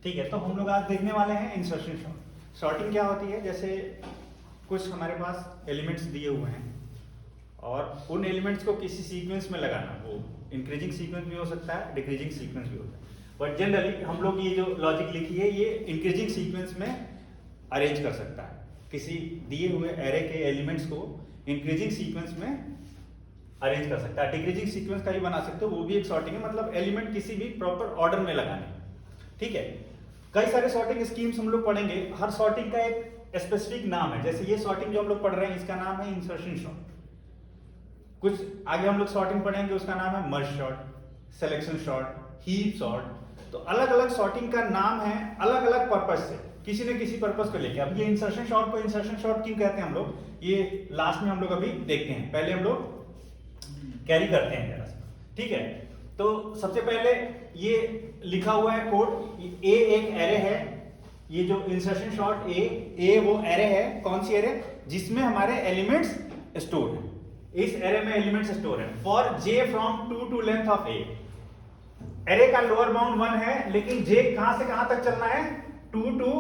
ठीक है, तो हम लोग आज देखने वाले हैं इंसर्शन सॉर्ट। सॉर्टिंग क्या होती है, जैसे कुछ हमारे पास एलिमेंट्स दिए हुए हैं और उन एलिमेंट्स को किसी सीक्वेंस में लगाना, वो इंक्रीजिंग सीक्वेंस भी हो सकता है, डिक्रीजिंग सीक्वेंस भी होता है, बट जनरली हम लोग ये जो लॉजिक लिखी है ये इंक्रीजिंग सीक्वेंस में अरेंज कर सकता है। किसी दिए हुए एरे के एलिमेंट्स को इंक्रीजिंग सीक्वेंस में अरेंज कर सकता है। डिक्रीजिंग सीक्वेंस का भी बना सकते हो, वो भी एक सॉर्टिंग है, मतलब एलिमेंट किसी भी प्रॉपर ऑर्डर में लगाने। ठीक है, कई सारे सॉर्टिंग स्कीम्स हम लोग पढ़ेंगे, हर सॉर्टिंग का एक स्पेसिफिक नाम है। जैसे ये सॉर्टिंग जो हम लोग पढ़ रहे हैं इसका नाम है इंसर्शन सॉर्ट। कुछ आगे हम लोग सॉर्टिंग पढ़ेंगे उसका नाम है merge sort, selection sort, heap sort. तो अलग अलग सॉर्टिंग का नाम है अलग अलग पर्पस से, किसी न किसी पर्पस को लेके। अब ये इंसर्शन सॉर्ट को इंसर्शन सॉर्ट क्यों कहते हैं हम लोग, ये लास्ट में हम लोग अभी देखते हैं, पहले हम लोग कैरी करते हैं जरा। ठीक है, तो सबसे पहले ये लिखा हुआ है कोड, ए एक एरे है, ये जो इंसर्शन सॉर्ट ए वो एरे है, कौन सी एरे, जिसमें हमारे एलिमेंट्स स्टोर हैं। इस एरे में एलिमेंट्स स्टोर हैं for J from 2 to length of A. Array का लोअर बाउंड 1 है, लेकिन जे कहां से कहां तक चलना है, 2 to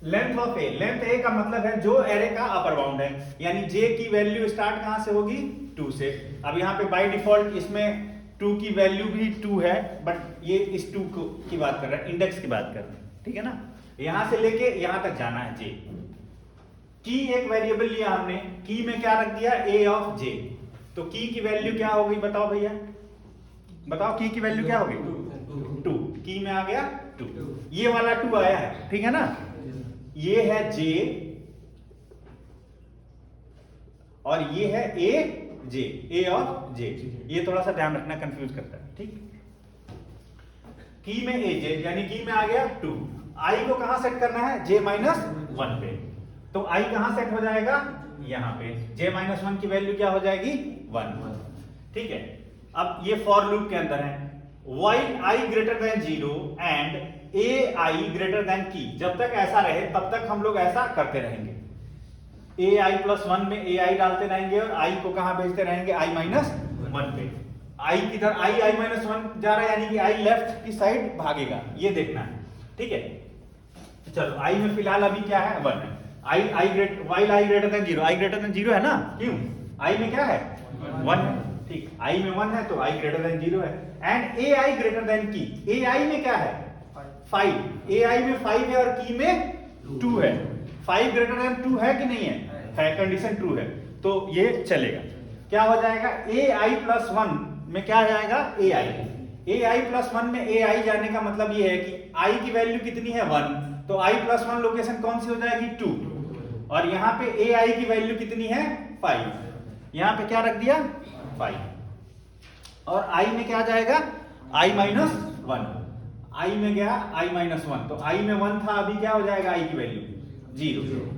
length of A. Length A का मतलब है जो एरे का अपर बाउंड है, यानी जे की वैल्यू स्टार्ट कहां से होगी, 2 से। अब यहाँ पे बाय डिफॉल्ट इसमें 2 की वैल्यू भी 2 है, बट ये इस 2 की बात कर रहा है, इंडेक्स की बात कर रहे हैं। ठीक है ना, यहां से लेके यहां तक जाना है जे। की एक वेरिएबल लिया हमने, की में क्या रख दिया, ए ऑफ जे। तो की वैल्यू क्या होगी बताओ भैया, बताओ की वैल्यू क्या होगी, 2। की में आ गया 2, ये वाला 2 आया है, ठीक है ना। ये है जे और ये है ए ऑफ जे। ये थोड़ा सा ध्यान रखना, कंफ्यूज करता है। ठीक, की में ए जे, यानी की में आ गया 2। आई को कहां सेट करना है, जे माइनस 1 पे। तो आई कहां सेट हो जाएगा, यहां पे। जे माइनस 1 की वैल्यू क्या हो जाएगी, 1। ठीक है, अब ये फॉर लूप के अंदर है, while I greater than 0 and A I greater than की। जब तक ऐसा रहे तब तक हम लोग ऐसा करते रहेंगे। ए आई प्लस 1 में ए आई डालते रहेंगे और आई को कहां भेजते रहेंगे, आई माइनस 1 पे। आई किधर, आई माइनस 1 जा रहा है, यानी कि आई लेफ्ट की साइड भागेगा, ये देखना है। ठीक है, चलो आई में फिलहाल अभी क्या है, 1 है। आई ग्रेटर देन 0, आई ग्रेटर देन 0 है ना, क्यों, आई में क्या है, 1 है। ठीक, आई में 1 है तो आई ग्रेटर देन 0 है। And A I greater than की, ए आई में क्या है, 5। ए आई में 5 है और की में 2 है। 5 ग्रेटर देन 2 है कि नहीं है, कंडीशन ट्रू है, तो ये चलेगा। क्या हो जाएगा, ए आई प्लस 1 में क्या जाएगा, ए आई प्लस 1 में ए आई जाने का मतलब ये है कि आई की वैल्यू कितनी है, 1, तो आई प्लस 1 लोकेशन कौन सी हो जाएगी, 2। और यहाँ पे ए आई की वैल्यू कितनी है, 5। यहाँ पे क्या रख दिया, 5। और आई में क्या जाएगा, आई माइनस 1। आई में गया आई माइनस 1, तो आई में 1 था, अभी क्या हो जाएगा, आई की वैल्यू 0।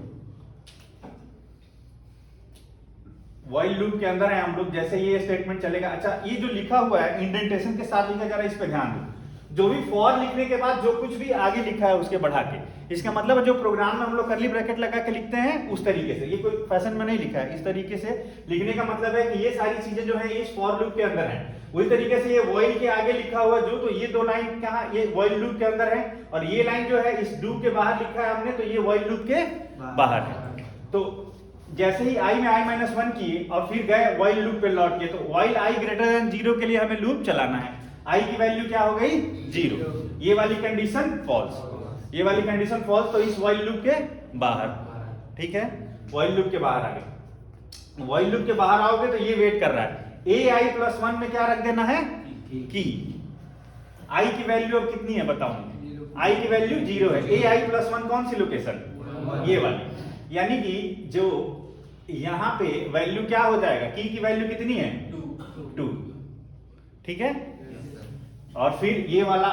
व्हाइल लूप के अंदर है हम लोग, जैसे ये स्टेटमेंट चलेगा। अच्छा, ये जो लिखा हुआ है इंडेंटेशन के साथ लिखा, जरा इस पे ध्यान दो। जो भी फॉर लिखने के बाद जो कुछ भी आगे लिखा है उसके बढ़ा के, इसका मतलब जो प्रोग्राम में हम लोग करली ब्रैकेट लगा के लिखते हैं उस तरीके से, ये कोई फैशन में नहीं लिखा है। इस तरीके से लिखने का मतलब है कि ये सारी चीजें जो है इस फॉर लूप के अंदर है। उसी तरीके से ये व्हाइल के आगे लिखा हुआ जो, तो ये 2 लाइन कहाँ, ये व्हाइल लूप के अंदर है, और ये लाइन जो है इस लूप के बाहर लिखा है हमने, तो ये व्हाइल लूप के बाहर है। तो जैसे ही आई में आई माइनस 1 किए और फिर गए व्हाइल लूप पे लौट के, तो व्हाइल आई ग्रेटर देन 0 के लिए हमें लूप चलाना है। आई की वैल्यू क्या हो गई, 0। ये वाली कंडीशन फॉल्स, ये वाली कंडीशन फॉल्स, तो इस व्हाइल लूप के बाहर। ठीक है, व्हाइल लूप के बाहर आ गए। व्हाइल लूप के बाहर आओगे तो ये वेट कर रहा है, ए आई प्लस 1 में क्या रख देना है, की। आई की वैल्यू अब कितनी है बताओ, आई की वैल्यू 0 है। ए आई प्लस 1 कौन सी लोकेशन, ये वाली, यानी कि जो यहां पे वैल्यू क्या हो जाएगा, की वैल्यू कितनी है, 2। ठीक है, और फिर ये वाला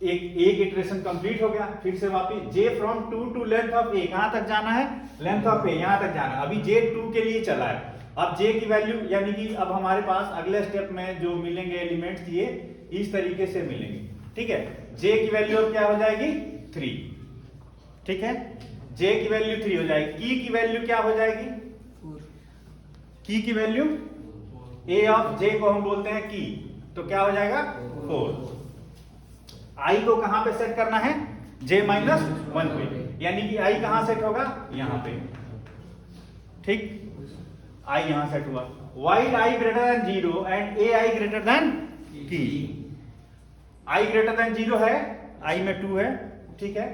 एक इटरेशन कंप्लीट हो गया। फिर से वापस जे फ्रॉम 2 टू लेंथ ऑफ ए, कहां तक जाना है, लेंथ ऑफ ए, यहां तक जाना है। अभी जे 2 के लिए चला है। अब जे की वैल्यू, यानी कि अब हमारे पास अगले स्टेप में जो मिलेंगे एलिमेंट्स, ये इस तरीके से मिलेंगे। ठीक है, जे की वैल्यू अब क्या हो जाएगी, 3। ठीक है, जे की वैल्यू 3 हो जाएगी। की वैल्यू क्या हो जाएगी, की वैल्यू, ए ऑफ जे को हम बोलते हैं की, तो क्या हो जाएगा, 4। आई को कहां पे सेट करना है, j माइनस 1 पे, यानी कि आई कहां सेट होगा, यहां पे, ठीक, आई यहां सेट हुआ। while i greater than 0 and ai greater than की, i greater than 0 है, i में 2 है, ठीक है,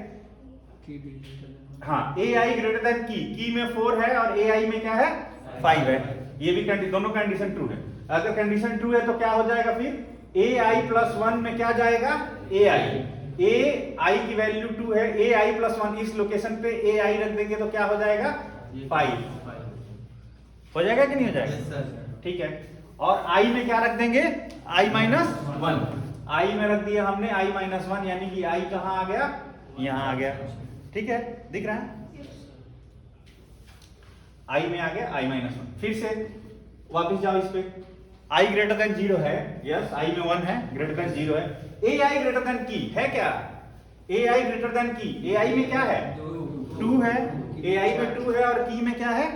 हाँ, ai greater than की में 4 है और ai में क्या है, 5 है, ये भी दोनों कंडीशन ट्रू है। अगर कंडीशन ट्रू है तो क्या हो जाएगा फिर, ai प्लस 1 में क्या जाएगा, ai की वैल्यू 2 है, ai प्लस 1 इस लोकेशन पे ai रख देंगे तो क्या हो जाएगा, 5 हो जाएगा कि नहीं हो जाएगा, ठीक है। और i में क्या रख देंगे, i माइनस 1, i में रख दिया हमने i माइनस 1, यानी कि i कहां आ गया, यहां आ गया, ठीक है, दिख रहा है, i में आ गया i माइनस 1। फिर से वापस जाओ इस पे, i ग्रेटर देन 0 है, यस, i में 1 है, ग्रेटर देन 0 है, ai ग्रेटर देन की है क्या, ai ग्रेटर देन की, ai में क्या है, 2 है, ai में 2 है और की में क्या है,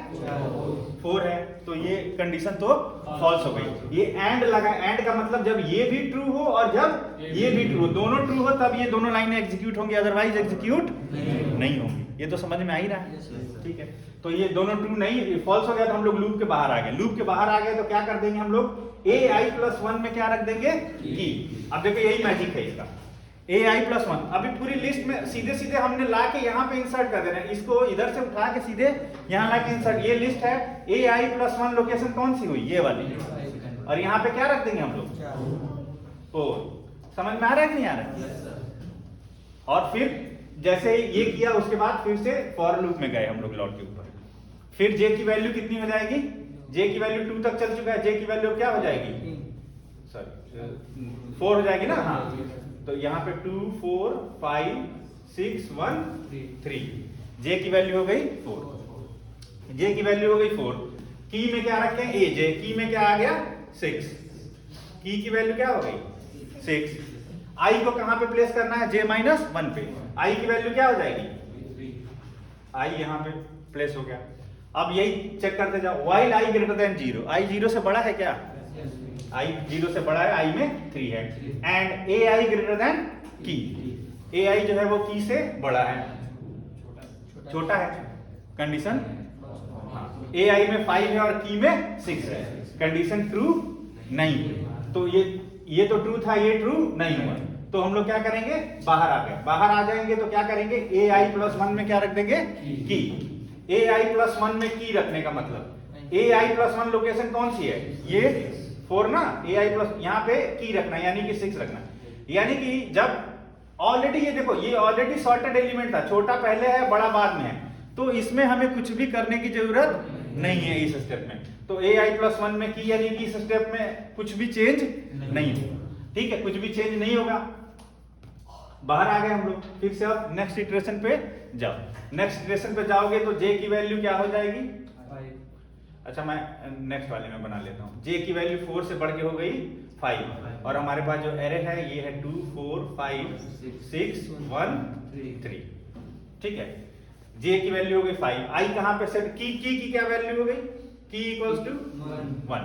4 है, तो ये कंडीशन तो फॉल्स हो गई। ये एंड लगा, एंड का मतलब जब ये भी ट्रू हो और जब ये भी ट्रू हो, दोनों ट्रू हो तब ये दोनों लाइनें एग्जीक्यूट होंगी, अदरवाइज एग्जीक्यूट नहीं होंगी। ये तो समझ में आ ही रहा है, ठीक है। तो ये दोनों ट्रू नहीं, फॉल्स हो गया तो हम लोग लूप के बाहर आ गए। लूप के बाहर आ गए तो क्या कर देंगे हम लोग, ai प्लस 1 में क्या रख देंगे, की। अब देखो यही मैजिक है इसका, ai प्लस 1, अभी पूरी लिस्ट में सीधे सीधे हमने ला के यहाँ पे इंसर्ट कर देना है, इसको इधर से उठा के सीधे यहाँ ला के इंसर्ट, ये लिस्ट है, ai प्लस 1 लोकेशन कौन सी हुई, ये वाली, और यहाँ पे क्या रख देंगे हम लोग, 4। समझ में आ रहा है कि नहीं आ रहा है। और फिर जैसे ये किया उसके बाद फिर से फॉर लूप में गए हम लोग लॉट के ऊपर, फिर j की वैल्यू कितनी हो जाएगी, j की वैल्यू 2 तक चल चुका है, j की वैल्यू क्या हो जाएगी, सॉरी 4 हो जाएगी ना, हाँ, तो यहाँ पे 2 4 5 6 1 3, j की वैल्यू हो गई 4, j की वैल्यू हो गई 4, की में क्या रखें, aj, की में क्या आ गया 6, की की वैल्यू क्या हो गई 6, i को कहां पे प्लेस करना है, j माइनस 1 पे, i की वैल्यू क्या हो जाएगी, i यहां पे प्लेस हो गया। अब यही चेक करते जाओ, while i greater than 0, i 0 से बड़ा है क्या, i 0 से बड़ा है, i में 3 है, एंड ai ग्रेटर देन की, ai जो है वो की से बड़ा है, छोटा है, कंडीशन, ai में 5 है और की में 6 है, कंडीशन ट्रू नहीं, तो ये तो ट्रू था, ये ट्रू नहीं हुआ, तो हम लोग क्या करेंगे, बाहर आ गए, बाहर आ जाएंगे तो क्या करेंगे, ai प्लस 1 में क्या रख देंगे, की, ai प्लस 1 में की रखने का मतलब, ai प्लस 1 लोकेशन कौन सी है, ये 4 ना, ai प्लस यहाँ पे की रखना यानी कि 6 रखना, यानी कि जब ऑलरेडी ये देखो, ये ऑलरेडी सॉर्टेड एलिमेंट था, छोटा पहले है बड़ा बाद में है, तो इसमें हमें कुछ भी करने की जरूरत नहीं है इस स्टेप में, तो ai प्लस 1 में की यानी कि इस स्टेप में कुछ भी चेंज नहीं होगा, ठीक है, कुछ भी चेंज नहीं होगा। बाहर आ गए हम लोग, फिर से अब नेक्स्ट इटरेशन पे जाओ, नेक्स्ट इटरेशन पे जाओगे तो j की वैल्यू क्या हो जाएगी, अच्छा मैं नेक्स्ट वाले में बना लेता हूँ, j की वैल्यू 4 से बढ़ के हो गई 5, और हमारे पास जो एरे है ये है 2 4 5 6 1 3, ठीक है, j की वैल्यू हो गई 5, i कहां पे सेट, की क्या वैल्यू हो गई, की इक्वल्स टू 1,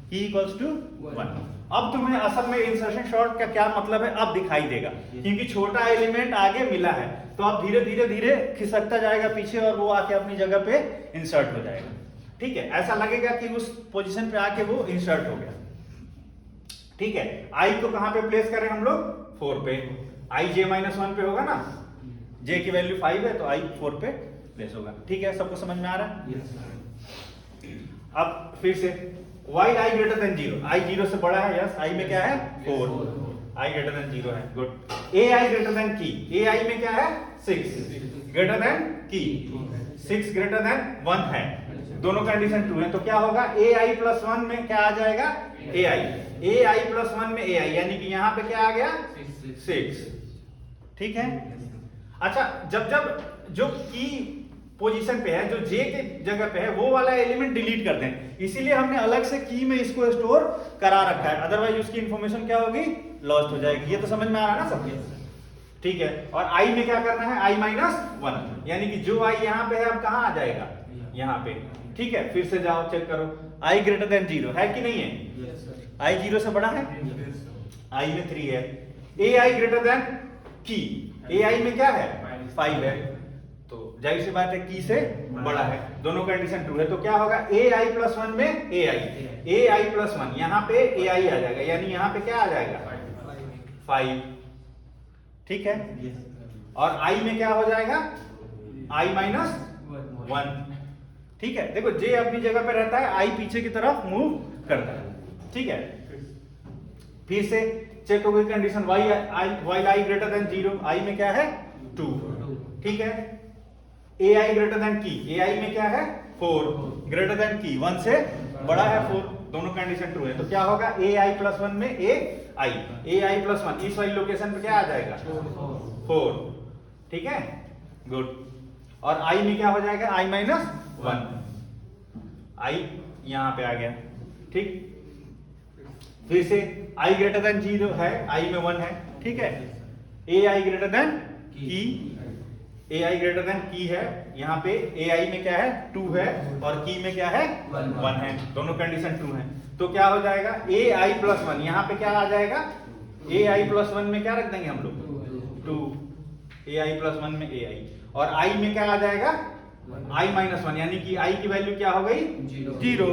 की इक्वल्स टू 1। अब तुम्हें असल में इंसर्शन शॉर्ट का क्या मतलब है अब दिखाई देगा, क्योंकि छोटा एलिमेंट आगे मिला है, तो अब धीरे धीरे धीरे खिसकता जाएगा पीछे और वो आके अपनी जगह पे इंसर्ट हो जाएगा, ठीक है, ऐसा लगेगा कि उस पोजीशन पे आके वो इंसर्ट हो गया, ठीक है। i को कहां पे प्लेस करें हम लोग, 4 पे, i j माइनस 1 पे होगा ना, j की वैल्यू 5 है तो i 4 पे प्लेस होगा, ठीक है, सबको समझ में आ रहा है। अब फिर से while i greater than 0, i 0 से बड़ा है, यस, i में क्या है 4, i ग्रेटर देन 0 है, गुड, ai ग्रेटर देन की, ai में क्या है 6, ग्रेटर देन की, 6 ग्रेटर देन 1 है, दोनों कंडीशन ट्रू है, तो क्या होगा, ai प्लस 1 में क्या आ जाएगा, ai प्लस 1 में ai, यानी कि यहाँ पे क्या आ गया 6, ठीक है। अच्छा, जब जो की पोजीशन पे है, जो j के जगह पे है, वो वाला एलिमेंट डिलीट कर दें, इसीलिए हमने अलग से की में इसको स्टोर करा रखा है, अदरवाइज उसकी इंफॉर्मेशन क्या होगी, लॉस्ट हो जाएगी। ये तो समझ में आ रहा है ना सबके, ठीक है। और i में क्या करना है, i माइनस 1, यानी कि जो i यहाँ पे है अब कहाँ आ जाएगा, यहाँ पे, ठीक है। फिर से जाओ चेक करो, i ग्रेटर देन 0 है कि नहीं है, i 0 से बड़ा है, i में 3 है, ai ग्रेटर देन की, ए आई में क्या है 5 है, तो जाहिर सी बात है की से बड़ा है, दोनों कंडीशन ट्रू है, तो क्या होगा ए आई प्लस 1 में ए आई प्लस 1, यहाँ पे ए आई आ जाएगा, यानी यहाँ पे क्या आ जाएगा 5, ठीक है। और आई में क्या हो जाएगा आई माइनस 1, ठीक है। देखो जे अपनी जगह पे रहता है, आई पीछे की तरफ मूव करता है, ठीक है। फिर से चेक हो गई कंडीशन वाई आई ग्रेटर देन 0, आई में क्या है 2, ठीक है। ए आई ग्रेटर देन की, ए आई में क्या है 4, ग्रेटर देन की 1 से बड़ा है 4, दोनों कंडीशन ट्रू है, तो क्या होगा ए आई प्लस 1 में ए आई प्लस 1 इस वाली लोकेशन पे क्या आ जाएगा 4, ठीक है, गुड। और आई में क्या हो जाएगा आई माइनस 1, आई यहां पे आ गया, ठीक। फिर से आई ग्रेटर देन 0 है, आई में 1 है, ठीक है। ए आई ग्रेटर देन की, ए आई ग्रेटर देन की है, यहाँ पे ए आई में क्या है 2 है और की में क्या है 1 है, दोनों कंडीशन ट्रू है, तो क्या हो जाएगा ए आई प्लस 1, यहाँ पे क्या आ जाएगा ए आई प्लस 1 में क्या रख देंगे हम लोग 2, ए आई प्लस 1 में ए आई, और आई में क्या आ जाएगा आई माइनस 1, यानी कि आई की वैल्यू क्या हो गई 0,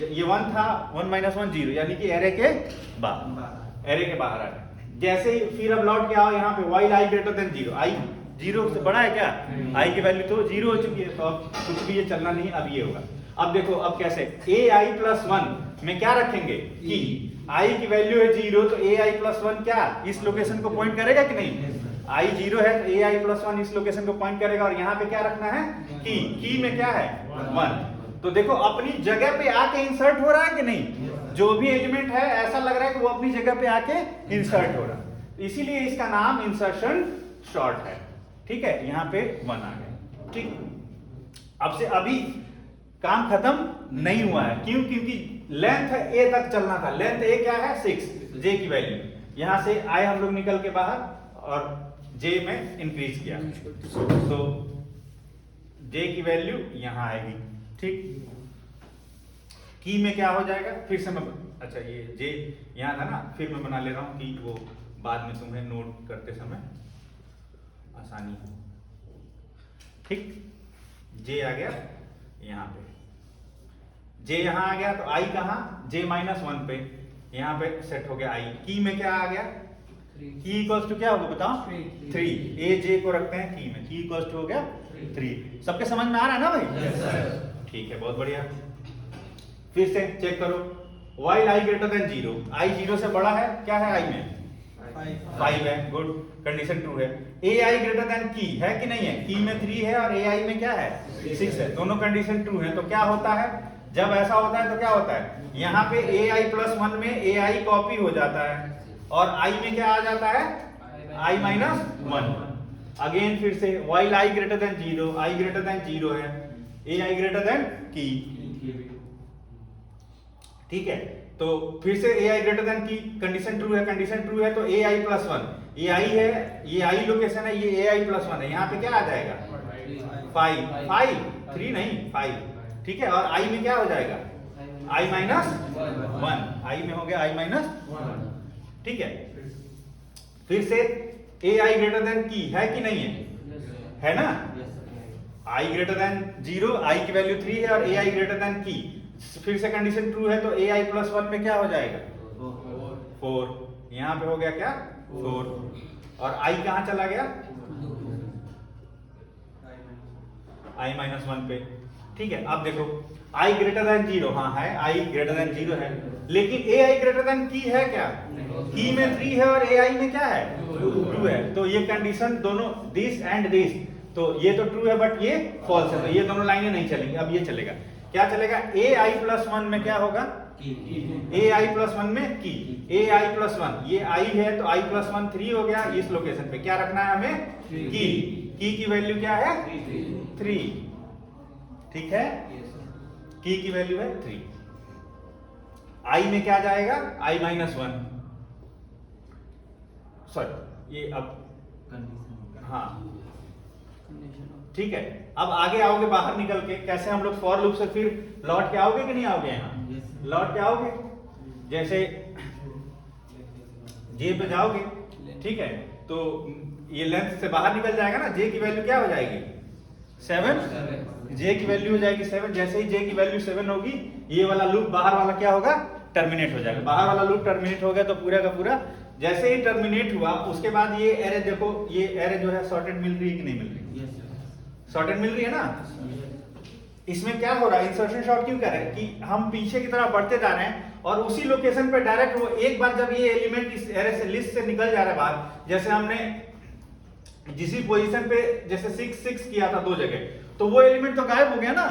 ये 1 था, 1 माइनस 1 0, यानी कि एरे के बाहर आ गया। जैसे ही फिर अब लौट के आओ यहाँ पे वाइल आई ग्रेटर देन 0, आई 0 से बड़ा है क्या, आई की वैल्यू तो 0 हो चुकी है, तो अब कुछ भी ये चलना नहीं, अब ये होगा। अब देखो अब कैसे, ए आई प्लस 1 में क्या रखेंगे की, आई की वैल्यू है 0, तो ए आई प्लस 1 क्या इस लोकेशन को पॉइंट करेगा कि नहीं, आई 0 है तो ए आई प्लस 1 इस लोकेशन को पॉइंट करेगा, और यहाँ पे क्या रखना है की में क्या है 1, तो देखो अपनी जगह पे आके इंसर्ट हो रहा है कि नहीं, जो भी एलिमेंट है ऐसा लग रहा है कि वो अपनी जगह पे आके इंसर्ट हो रहा है, इसीलिए इसका नाम इंसर्शन शॉर्ट है, ठीक है। यहाँ पे 1 आ गया, ठीक। अब से अभी काम खत्म नहीं हुआ है, क्यों, क्योंकि लेंथ ए तक चलना था, लेंथ ए क्या है 6, जे की वैल्यू, यहां से आए हम लोग निकल के बाहर और जे में इंक्रीज किया, तो जे की वैल्यू यहां आएगी, ठीक। की में क्या हो जाएगा, फिर से मैं, अच्छा ये जे यहां था ना, फिर मैं बना ले रहा हूं कि वो बाद में तुम्हें नोट करते समय आसानी हो, ठीक। जे आ गया यहां पे, जे यहां आ गया, तो आई कहां जे माइनस 1 पे, यहां पे सेट हो गया आई, की में क्या आ गया की इक्वल्स टू क्या होगा बताओ 3, ए जे को रखते हैं की में, की इक्वल्स टू हो गया 3, सबके समझ में आ रहा है ना भाई, ठीक है, बहुत बढ़िया। फिर से चेक करो, वाइल आई ग्रेटर देन 0, आई 0 से बड़ा है, क्या है आई में 5 है, गुड, कंडीशन ट्रू है। ए आई ग्रेटर देन की है कि नहीं है, की में 3 है और ए आई में क्या है 6 है, दोनों कंडीशन ट्रू है, तो क्या होता है जब ऐसा होता है तो क्या होता है, यहाँ पे ए आई प्लस 1 में ए आई कॉपी हो जाता है, और आई में क्या आ जाता है आई माइनस 1, अगेन फिर से while I greater than 0, I greater than 0 है, ए आई ग्रेटर देन की, ठीक है। तो फिर से ए आई ग्रेटर देन की कंडीशन ट्रू है, कंडीशन ट्रू है, तो ए आई प्लस 1, ये आई है, ये आई लोकेशन है, ये ए आई प्लस 1 है, यहाँ पे क्या आ जाएगा 5, 3 नहीं 5, ठीक है। और आई में क्या हो जाएगा आई माइनस 1, आई में हो गया आई माइनस 1, ठीक है। फिर से ए आई ग्रेटर देन की है कि नहीं है ना, आई ग्रेटर देन 0, आई की वैल्यू 3 है, और ए आई ग्रेटर देन की, फिर से कंडीशन ट्रू है, तो ए आई प्लस 1 में क्या हो जाएगा 4, यहां पे हो गया क्या 4, और आई कहां चला गया आई माइनस 1 पे, ठीक है। अब देखो आई ग्रेटर देन 0, हाँ है आई ग्रेटर देन 0 है, लेकिन ए आई ग्रेटर देन की है क्या, की में 3 है और ए आई में क्या है 2 है, तो ये कंडीशन दोनों दिस एंड दिस, तो ये तो ट्रू है बट ये फॉल्स है, तो ये दोनों लाइनें नहीं चलेंगी। अब ये चलेगा, क्या चलेगा ए आई प्लस 1 में क्या होगा ए आई प्लस 1 में की, ए आई प्लस 1, ये आई है तो आई प्लस 1 3 हो गया, इस लोकेशन पे क्या रखना है हमें की वैल्यू क्या है 3, ठीक है, की वैल्यू है 3, आई में क्या जाएगा आई माइनस 1, सॉरी ये अब हाँ ठीक है। अब आगे आओगे बाहर निकल के, कैसे हम लोग फॉर लूप से फिर लौट के आओगे कि नहीं आओगे, यहाँ लौट के आओगे, जैसे जे पे जाओगे, ठीक है, तो ये लेंथ से बाहर निकल जाएगा ना, जे की वैल्यू क्या हो जाएगी 7, जे की वैल्यू हो जाएगी 7। जैसे ही जे की वैल्यू 7 होगी, ये वाला लूप बाहर वाला क्या होगा, टर्मिनेट हो जाएगा। बाहर वाला लूप टर्मिनेट हो गया तो पूरा का पूरा जैसे ही टर्मिनेट हुआ उसके बाद ये एरे देखो, ये एरे जो है सॉर्टेड मिल रही है कि नहीं मिल रही, सॉर्टेड मिल रही है ना। इसमें क्या हो रहा है, इंसर्शन शॉर्ट क्यों कर रहे हैं कि हम पीछे की तरफ बढ़ते जा रहे हैं और उसी लोकेशन पे डायरेक्ट वो एक बार जब ये एलिमेंट इस एरे से लिस्ट से निकल जा रहा है बाहर, जैसे हमने जिस पोजीशन पे जैसे 6 किया था 2 जगह, तो वो एलिमेंट तो गायब हो गया ना,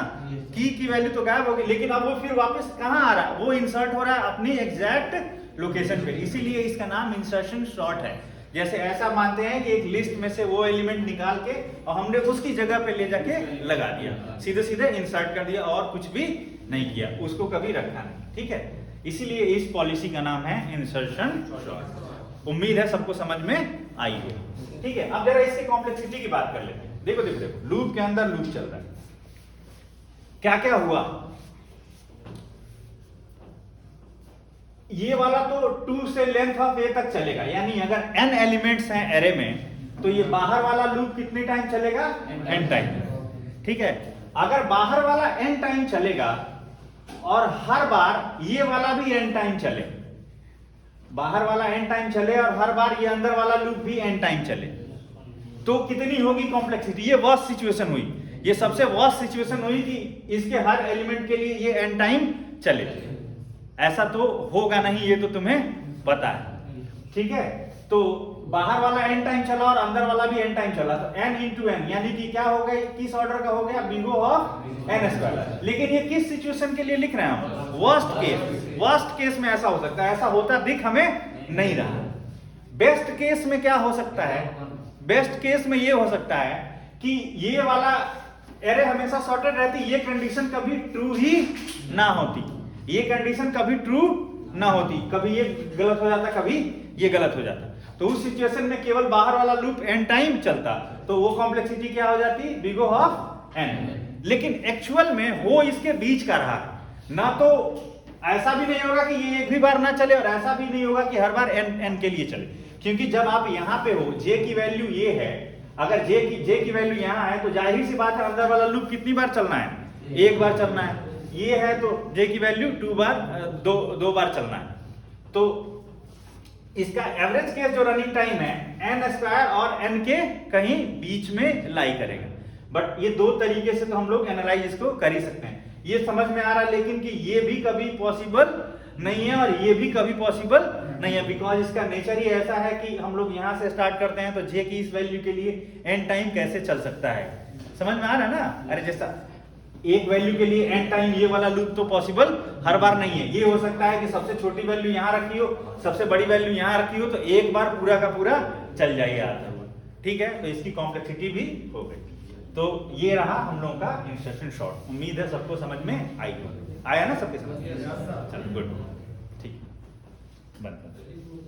की वैल्यू तो गायब हो गई, लेकिन अब वो फिर वापस कहां आ रहा है, वो इंसर्ट हो रहा है अपनी एग्जैक्ट लोकेशन पे। इसीलिए इसका नाम इंसर्शन शॉर्ट है। जैसे ऐसा मानते हैं कि एक लिस्ट में से वो एलिमेंट निकाल के और हमने उसकी जगह पे ले जाके लगा दिया, सीधे सीधे इंसर्ट कर दिया और कुछ भी नहीं किया, उसको कभी रखा नहीं, ठीक है। इसीलिए इस पॉलिसी का नाम है इंसर्शन शॉर्ट। उम्मीद है सबको समझ में आई है, ठीक है। अब जरा इसकी कॉम्प्लेक्सिटी की बात कर लेते हैं। देखो देखो देखो, लूप के अंदर लूप चल रहा है, क्या क्या हुआ। ये वाला तो 2 से लेंथ ऑफ ए तक चलेगा, यानी अगर n एलिमेंट्स हैं एरे में तो ये बाहर वाला लूप कितने टाइम चलेगा, n टाइम, ठीक है। अगर बाहर वाला n टाइम चलेगा और हर बार ये वाला भी n टाइम चले, बाहर वाला n टाइम चले और हर बार ये अंदर वाला लूप भी n टाइम चले, तो कितनी होगी कॉम्प्लेक्सिटी। ये वर्स्ट सिचुएशन हुई, ये सबसे वर्स्ट सिचुएशन हुई कि इसके हर एलिमेंट के लिए ये n टाइम चले। ऐसा तो होगा नहीं, ये तो तुम्हें पता है, ठीक है। तो बाहर वाला n टाइम चला और अंदर वाला भी n टाइम चला, तो n into n यानी कि क्या हो गया, किस ऑर्डर का हो गया, बिगो ऑफ n स्क्वायर। लेकिन ये किस सिचुएशन के लिए लिख रहे हैं हम, वर्स्ट केस। वर्स्ट केस में ऐसा हो सकता है, ऐसा होता दिख हमें नहीं रहा। बेस्ट केस में क्या हो सकता है, बेस्ट केस में ये हो सकता है कि ये वाला एरे हमेशा सॉर्टेड रहती, ये कंडीशन कभी ट्रू ही ना होती, ये कंडीशन कभी ट्रू ना होती, कभी ये गलत हो जाता, कभी ये गलत हो जाता। तो उस सिचुएशन में केवल बाहर वाला लूप n टाइम चलता, तो वो कॉम्प्लेक्सिटी क्या हो जाती, बिगो ऑफ n। लेकिन एक्चुअल में हो इसके बीच का रहा, ना तो ऐसा भी नहीं होगा कि ये एक भी बार ना चले और ऐसा भी नहीं होगा कि हर बार n के लिए चले, क्योंकि जब आप यहां पे हो, j की वैल्यू ये है, अगर j की वैल्यू यहां है तो जाहिर सी बात है अंदर वाला लूप कितनी बार चलना है, एक बार चलना है। ये है तो j की वैल्यू 2 बार चलना है। तो इसका एवरेज केस जो रनिंग टाइम है n स्क्वायर और n के कहीं बीच में लाई करेगा। बट ये 2 तरीके से तो हम लोग एनालाइज इसको कर ही सकते हैं, ये समझ में आ रहा है। लेकिन कि ये भी कभी पॉसिबल नहीं है और ये भी कभी पॉसिबल नहीं है, बिकॉज इसका नेचर ही ऐसा है कि हम लोग यहां से स्टार्ट करते हैं तो j की इस वैल्यू के लिए n टाइम कैसे चल सकता है, समझ में आ रहा है ना। अरे जैसा एक वैल्यू के लिए n टाइम ये वाला लूप तो पॉसिबल हर बार नहीं है। ये हो सकता है कि सबसे छोटी वैल्यू यहां रखी हो, सबसे बड़ी वैल्यू यहां रखी हो, तो एक बार पूरा का पूरा चल जाएगा, ठीक है। तो इसकी कॉम्प्लेक्सिटी भी हो गई। तो ये रहा हम लोगों का इंसर्शन शॉर्ट। उम्मीद है सबको समझ में आया ना, सबके समझ में, चलो गुड, ठीक, बंद।